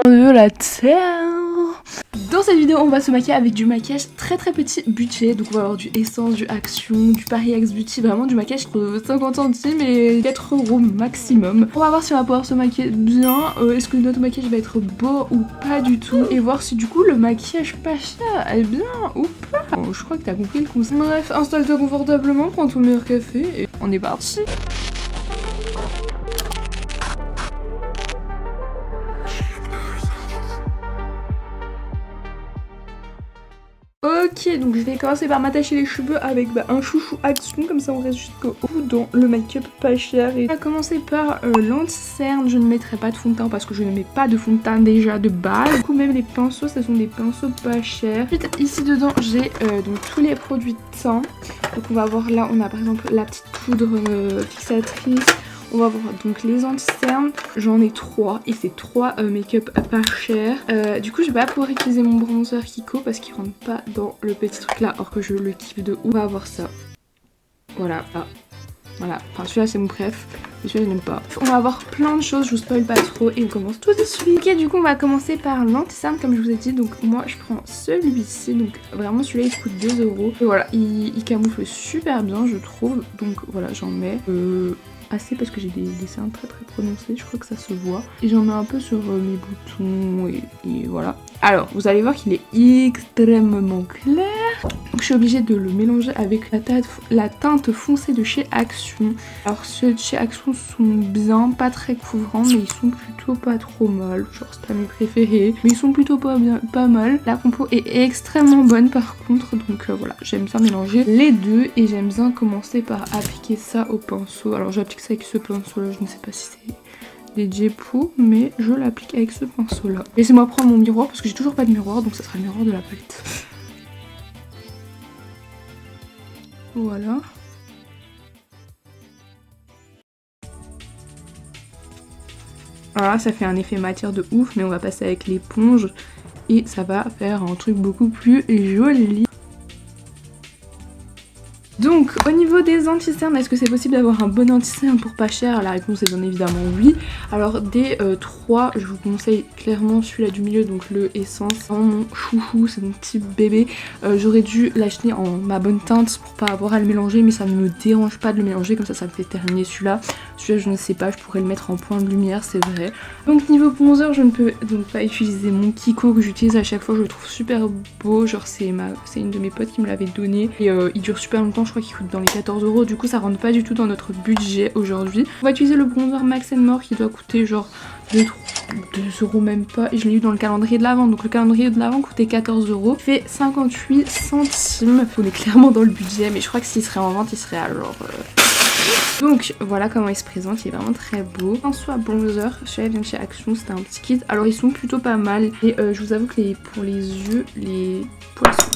de la terre. Dans cette vidéo on va se maquiller avec du maquillage très petit budget. Donc on va avoir du Essence, du Action, du Paris X Beauty, vraiment du maquillage pour 50 centimes et 4 € maximum. On va voir si on va pouvoir se maquiller bien, est-ce que notre maquillage va être beau ou pas du tout, et voir si du coup le maquillage pas cher est bien ou pas. Bon, je crois que t'as compris le concept. Bref, installe-toi confortablement, prends ton meilleur café et on est parti. Ok, donc je vais commencer par m'attacher les cheveux avec un chouchou Action, comme ça on reste jusqu'au bout dans le make-up pas cher. Et on va commencer par l'anti-cerne. Je ne mettrai pas de fond de teint parce que je ne mets pas de fond de teint déjà de base. Du coup même les pinceaux, ce sont des pinceaux pas chers. Ensuite ici dedans j'ai donc tous les produits de teint. Donc on va voir là, on a par exemple la petite poudre fixatrice. On va voir donc les anti-cernes, j'en ai 3 et c'est 3 make-up pas cher. Du coup je vais pas pouvoir utiliser mon bronzer Kiko parce qu'il rentre pas dans le petit truc là, or que je le kiffe de ouf. On va avoir ça. Voilà, voilà, enfin celui-là c'est mon préf, mais celui-là je n'aime pas. On va avoir plein de choses, je vous spoil pas trop et on commence tout de suite. Ok, du coup on va commencer par l'anti-cerne comme je vous ai dit. Donc moi je prends celui-ci, donc vraiment celui-là il coûte 2 €. Et voilà, il camoufle super bien je trouve, donc voilà j'en mets assez parce que j'ai des cernes très prononcées, je crois que ça se voit. Et j'en mets un peu sur mes boutons et voilà. Alors, vous allez voir qu'il est extrêmement clair. Donc je suis obligée de le mélanger avec la teinte foncée de chez Action. Alors ceux de chez Action sont bien, pas très couvrants, mais ils sont plutôt pas trop mal. Genre c'est pas mes préférés, mais ils sont plutôt pas mal. La compo est extrêmement bonne par contre, donc voilà, j'aime bien mélanger les deux. Et j'aime bien commencer par appliquer ça au pinceau. Alors j'applique ça avec ce pinceau là, je ne sais pas si c'est des Jepo, mais je l'applique avec ce pinceau là. Laissez-moi prendre mon miroir parce que j'ai toujours pas de miroir, donc ça sera le miroir de la palette. Voilà. Alors là ça fait un effet matière de ouf, mais on va passer avec l'éponge et ça va faire un truc beaucoup plus joli. Donc au niveau des anti-cernes, est-ce que c'est possible d'avoir un bon anti-cerne pour pas cher? La réponse est bien évidemment oui. Alors des 3, je vous conseille clairement celui-là du milieu, donc le Essence. C'est vraiment mon chouchou, c'est mon petit bébé. J'aurais dû l'acheter en ma bonne teinte pour pas avoir à le mélanger, mais ça ne me dérange pas de le mélanger, comme ça me fait terminer celui-là. Celui-là je ne sais pas, je pourrais le mettre en point de lumière, c'est vrai. Donc niveau bronzer, je ne peux donc pas utiliser mon Kiko que j'utilise à chaque fois, je le trouve super beau. Genre c'est une de mes potes qui me l'avait donné et il dure super longtemps, je crois qu'il coûte dans les 14 €, du coup ça rentre pas du tout dans notre budget aujourd'hui. On va utiliser le bronzer Max & More qui doit coûter genre 2 € même pas, et je l'ai eu dans le calendrier de l'Avent, donc le calendrier de l'Avent coûtait 14 €, il fait 58 centimes. On est clairement dans le budget, mais je crois que s'il serait en vente il serait alors Donc voilà comment il se présente, il est vraiment très beau. Un soit bronzer, celui-là vient de chez Action, c'était un petit kit. Alors ils sont plutôt pas mal, et je vous avoue que pour les yeux, les poissons,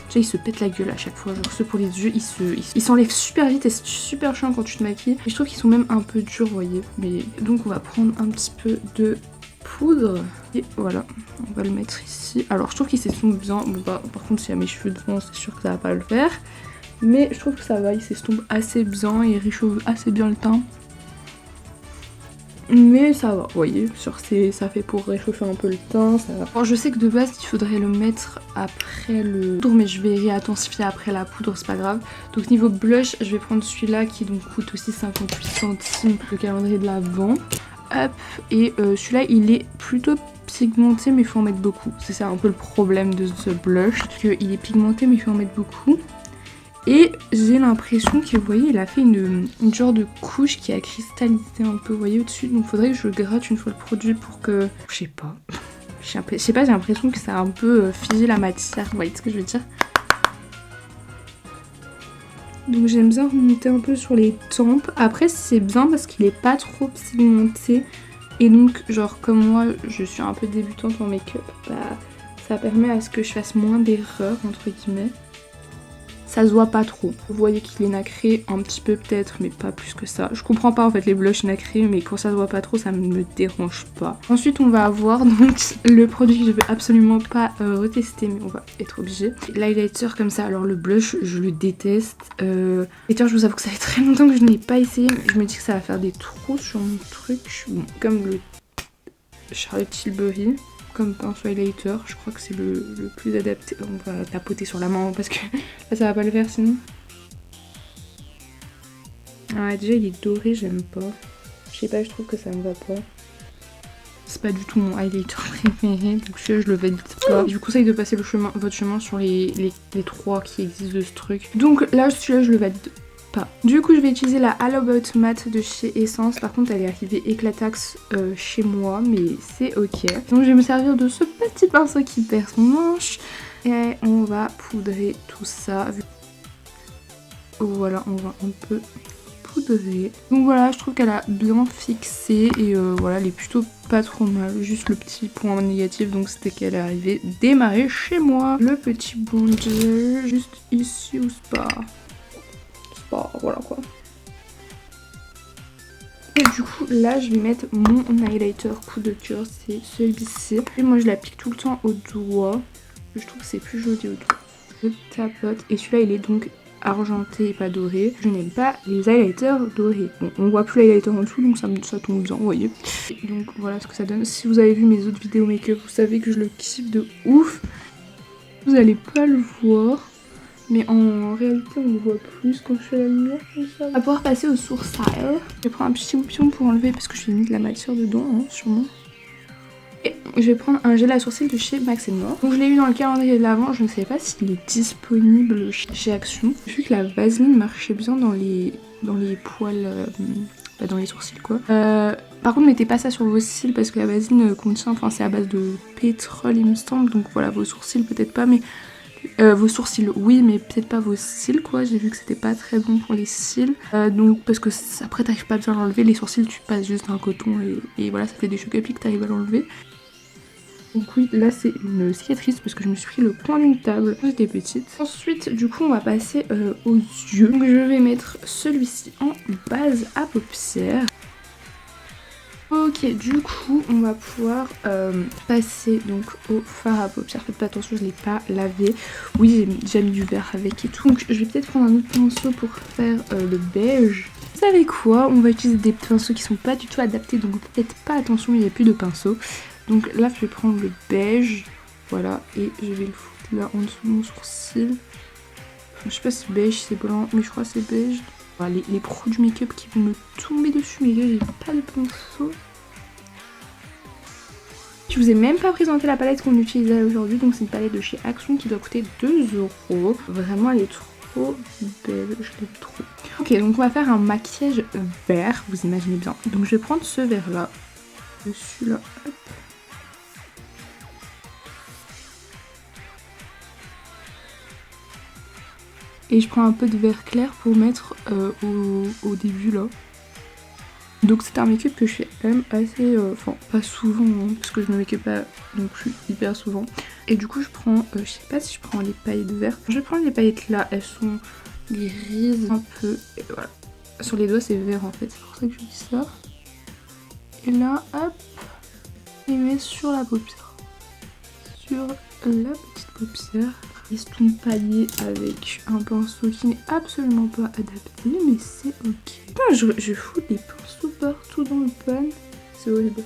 déjà ils se pètent la gueule à chaque fois, genre ceux pour les yeux ils s'enlèvent super vite et c'est super chiant quand tu te maquilles. Et je trouve qu'ils sont même un peu durs, vous voyez. Mais donc on va prendre un petit peu de poudre et voilà, on va le mettre ici. Alors je trouve qu'ils s'estompent bien, bon, bah, par contre s'il y a mes cheveux devant c'est sûr que ça va pas le faire. Mais je trouve que ça va, il s'estompe assez bien et réchauffe assez bien le teint. Mais ça va, vous voyez, ça fait pour réchauffer un peu le teint, ça va. Alors je sais que de base il faudrait le mettre après le poudre, mais je vais réintensifier après la poudre, c'est pas grave. Donc niveau blush, je vais prendre celui-là qui donc coûte aussi 58 centimes, le calendrier de l'Avent. Hop, et celui-là il est plutôt pigmenté mais il faut en mettre beaucoup. C'est ça un peu le problème de ce blush, qu'il est pigmenté mais il faut en mettre beaucoup. Et j'ai l'impression que vous voyez il a fait une genre de couche qui a cristallisé un peu, vous voyez au-dessus. Donc faudrait que je gratte une fois le produit pour que... Je sais pas, j'ai l'impression que ça a un peu figé la matière, vous voyez ce que je veux dire. Donc j'aime bien remonter un peu sur les tempes. Après c'est bien parce qu'il est pas trop pigmenté. Et donc genre comme moi je suis un peu débutante en make-up, bah ça permet à ce que je fasse moins d'erreurs entre guillemets. Ça se voit pas trop. Vous voyez qu'il est nacré un petit peu peut-être, mais pas plus que ça. Je comprends pas en fait les blushs nacrés, mais quand ça se voit pas trop, ça me dérange pas. Ensuite, on va avoir donc le produit que je veux absolument pas retester, mais on va être obligé. L'highlighter comme ça, alors le blush, je le déteste. Et tiens, je vous avoue que ça fait très longtemps que je n'ai pas essayé, mais je me dis que ça va faire des trous sur mon truc. Bon, comme le Charlotte Tilbury comme pinceau highlighter. Je crois que c'est le plus adapté. On va tapoter sur la main parce que là ça va pas le faire sinon. Ah déjà il est doré, j'aime pas. Je sais pas, je trouve que ça me va pas. C'est pas du tout mon highlighter préféré, donc celui-là je le valide pas. Je vous conseille de passer votre chemin sur les 3 qui existent de ce truc. Donc là celui-là je le valide pas. Du coup je vais utiliser la All About Matte de chez Essence. Par contre elle est arrivée éclataxe chez moi, mais c'est ok. Donc je vais me servir de ce petit pinceau qui perd son manche. Et on va poudrer tout ça. Voilà, on va un peu poudrer. Donc voilà, je trouve qu'elle a bien fixé et voilà, elle est plutôt pas trop mal. Juste le petit point négatif, donc c'était qu'elle est arrivée démarrer chez moi. Le petit bronzer, juste ici au spa. Spa, voilà quoi. Et du coup, là, je vais mettre mon highlighter coup de cœur, c'est celui-ci. Et moi, je l'applique tout le temps au doigt. Je trouve que c'est plus joli au doigt. Je tapote. Et celui-là, il est donc argenté et pas doré. Je n'aime pas les highlighters dorés. Bon, on voit plus l'highlighter en dessous, donc ça tombe bien, vous voyez. Et donc voilà ce que ça donne. Si vous avez vu mes autres vidéos make-up, vous savez que je le kiffe de ouf. Vous allez pas le voir, mais en réalité on le voit plus quand je fais la lumière comme ça. On va pouvoir passer au sourcil. Je vais prendre un petit oupion pour enlever parce que je vais mis de la matière dedans, hein, sûrement. Et je vais prendre un gel à sourcils de chez Max & More. Donc je l'ai eu dans le calendrier de l'avant, je ne savais pas s'il est disponible chez Action. J'ai vu que la vaseline marchait bien dans les poils, dans les sourcils quoi. Par contre mettez pas ça sur vos cils parce que la vaseline contient, enfin c'est à base de pétrole il me semble. Donc voilà, vos sourcils peut-être pas, mais vos sourcils oui, mais peut-être pas vos cils quoi. J'ai vu que c'était pas très bon pour les cils. Donc parce que après t'arrives pas bien à l'enlever, les sourcils tu passes juste un coton et voilà, ça fait des chocs à pic, t'arrives à l'enlever. Donc oui, là c'est une cicatrice parce que je me suis pris le coin d'une table quand j'étais petite. Ensuite, du coup, on va passer aux yeux. Donc je vais mettre celui-ci en base à paupières. Ok, du coup, on va pouvoir passer donc au fard à paupières. Faites pas attention, je l'ai pas lavé. Oui, j'ai déjà mis du vert avec et tout. Donc je vais peut-être prendre un autre pinceau pour faire le beige. Vous savez quoi? On va utiliser des pinceaux qui sont pas du tout adaptés, donc peut-être pas attention, il n'y a plus de pinceaux. Donc là je vais prendre le beige, voilà, et je vais le foutre là en dessous de mon sourcil. Enfin, je sais pas si c'est beige, si c'est blanc, mais je crois que c'est beige. Voilà, les pros du make-up qui vont me tomber dessus, mais là j'ai pas de pinceau. Je vous ai même pas présenté la palette qu'on utilisait aujourd'hui, donc c'est une palette de chez Action qui doit coûter 2 €. Vraiment elle est trop belle, je l'aime trop. Ok, donc on va faire un maquillage vert, vous imaginez bien. Donc je vais prendre ce vert là, celui-là, hop. Et je prends un peu de vert clair pour mettre au début là. Donc c'est un make-up que je fais quand même assez, enfin pas souvent hein, parce que je me make-up pas non plus hyper souvent. Et du coup je prends, je sais pas si je prends les paillettes vertes. Je vais prendre les paillettes là, elles sont grises un peu. Et voilà. Sur les doigts c'est vert en fait, c'est pour ça que je dis ça. Et là hop, je les mets sur la paupière. Sur la petite paupière. Estompaillé avec un pinceau qui n'est absolument pas adapté, mais c'est ok. Putain, je fous des pinceaux partout dans le pan, c'est horrible.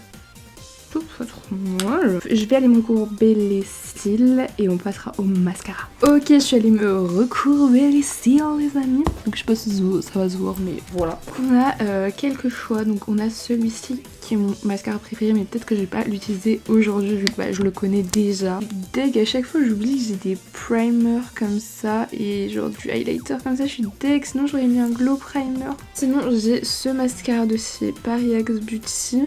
Je trouve ça trop moche. Je vais aller me recourber les cils et on passera au mascara. Ok, je suis allée me recourber les cils les amis. Donc je sais pas si ça va se voir, mais voilà. On a quelques choix, donc on a celui-ci qui est mon mascara préféré, mais peut-être que je vais pas l'utiliser aujourd'hui vu que bah, je le connais déjà. Deg, à chaque fois j'oublie que j'ai des primers comme ça et genre du highlighter comme ça, je suis deg, sinon j'aurais mis un glow primer. Sinon j'ai ce mascara de chez Paris X Beauty.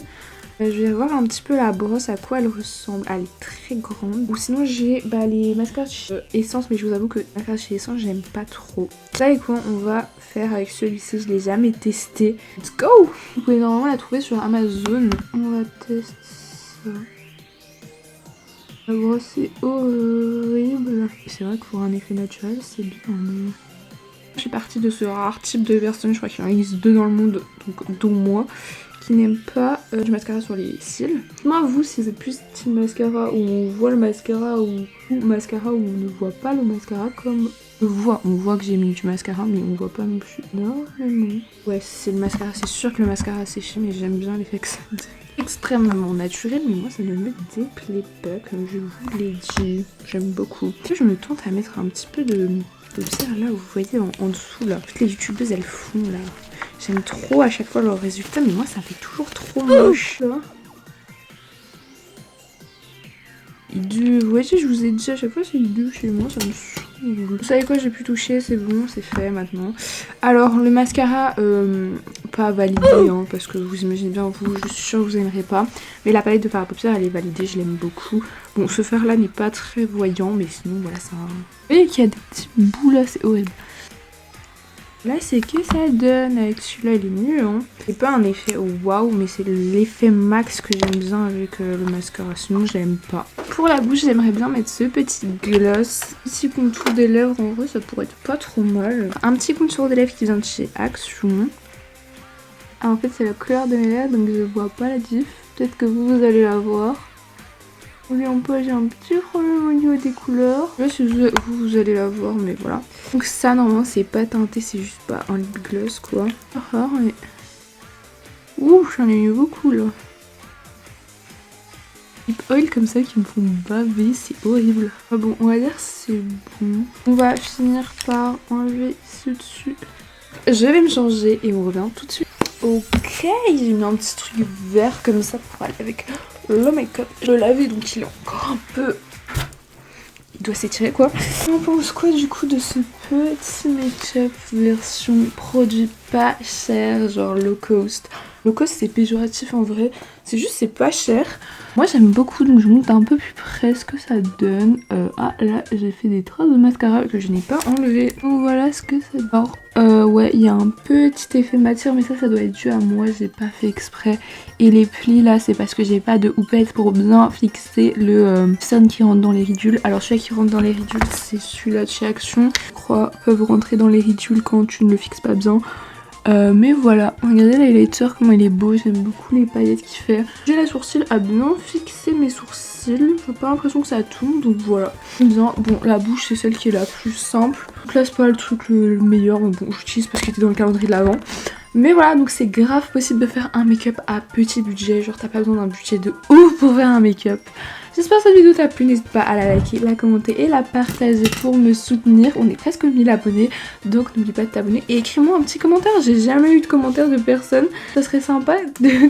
Je vais voir un petit peu la brosse, à quoi elle ressemble. Elle est très grande. Ou sinon j'ai les mascaras chez Essence, mais je vous avoue que les mascaras chez Essence j'aime pas trop. Vous savez quoi, on va faire avec celui-ci, je l'ai jamais testé. Let's go! Vous pouvez normalement la trouver sur Amazon. On va tester ça. La brosse est horrible. C'est vrai que pour un effet naturel c'est bien. Mais... je suis partie de ce rare type de personne, je crois qu'il y en existe 2 dans le monde, donc dont moi, qui n'aime pas du mascara sur les cils. Moi, vous, si vous êtes plus style mascara où on voit le mascara ou mascara où on ne voit pas le mascara, comme on voit que j'ai mis du mascara, mais on voit pas non plus. Non, mais non. Ouais, c'est le mascara, c'est sûr que le mascara a séché, mais j'aime bien l'effet que ça donne. extrêmement naturel, mais moi ça ne me déplaît pas, comme je vous l'ai dit. J'aime beaucoup. Je me tente à mettre un petit peu de cire là, vous voyez en dessous là. Toutes les youtubeuses elles font là. J'aime trop à chaque fois leur résultat, mais moi ça fait toujours trop moche. Vous voyez, je vous ai dit à chaque fois c'est hideux chez moi, ça me saoule. Vous savez quoi, j'ai pu toucher, c'est bon, c'est fait maintenant. Alors le mascara, pas validé hein, parce que vous imaginez bien, je suis sûre que vous aimerez pas. Mais la palette de fard à paupières elle est validée, je l'aime beaucoup. Bon, ce fard là n'est pas très voyant, mais sinon voilà ça. Vous voyez qu'il y a des petits bouts là, c'est horrible. Là c'est que ça donne avec celui-là, il est mieux hein. C'est pas un effet waouh, mais c'est l'effet max que j'aime bien avec le mascara, sinon j'aime pas. Pour la bouche j'aimerais bien mettre ce petit gloss, petit contour des lèvres, en vrai ça pourrait être pas trop mal. Un petit contour des lèvres qui vient de chez Action. Ah, en fait c'est la couleur de mes lèvres donc je vois pas la diff, peut-être que vous allez la voir. N'oublions pas, j'ai un petit problème au niveau des couleurs. Là, si vous allez la voir, mais voilà. Donc ça, normalement, c'est pas teinté, c'est juste pas un lip gloss, quoi. Ah, mais... Ouh, j'en ai eu beaucoup, là. Lip oil comme ça qui me font baver, c'est horrible. Ah bon, on va dire c'est bon. On va finir par enlever ce dessus. Je vais me changer et on revient tout de suite. Ok, j'ai mis un petit truc vert comme ça pour aller avec le make-up. Je l'ai lavé donc il est encore un peu... Il doit s'étirer quoi. On pense quoi du coup de ce petit make-up version produit pas cher, genre low cost. Low cost c'est péjoratif en vrai, c'est juste c'est pas cher. Moi j'aime beaucoup donc je monte un peu plus près ce que ça donne. Ah là j'ai fait des traces de mascara que je n'ai pas enlevé. Donc voilà ce que ça donne. Ouais il y a un petit effet matière mais ça doit être dû à moi, j'ai pas fait exprès. Et les plis là c'est parce que j'ai pas de houppette pour bien fixer le cerne qui rentre dans les ridules. Alors celui qui rentre dans les ridules c'est celui-là de chez Action. Je crois peuvent rentrer dans les ridules quand tu ne le fixes pas bien. Mais voilà, regardez l'highlighter comment il est beau, j'aime beaucoup les paillettes qu'il fait. J'ai la sourcil à bien fixer mes sourcils, j'ai pas l'impression que ça tourne donc voilà. Bien, bon la bouche c'est celle qui est la plus simple. Donc là c'est pas le truc le meilleur, mais bon j'utilise parce qu'il était dans le calendrier de l'avant. Mais voilà, donc c'est grave possible de faire un make-up à petit budget, genre t'as pas besoin d'un budget de ouf pour faire un make-up. J'espère que cette vidéo t'a plu, n'hésite pas à la liker, la commenter et la partager pour me soutenir. On est presque 1000 abonnés, donc n'oublie pas de t'abonner et écris-moi un petit commentaire. J'ai jamais eu de commentaire de personne, ça serait sympa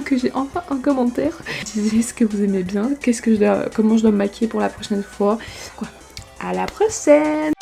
que j'ai enfin un commentaire. Disez ce que vous aimez bien, comment je dois me maquiller pour la prochaine fois. Quoi. À la prochaine!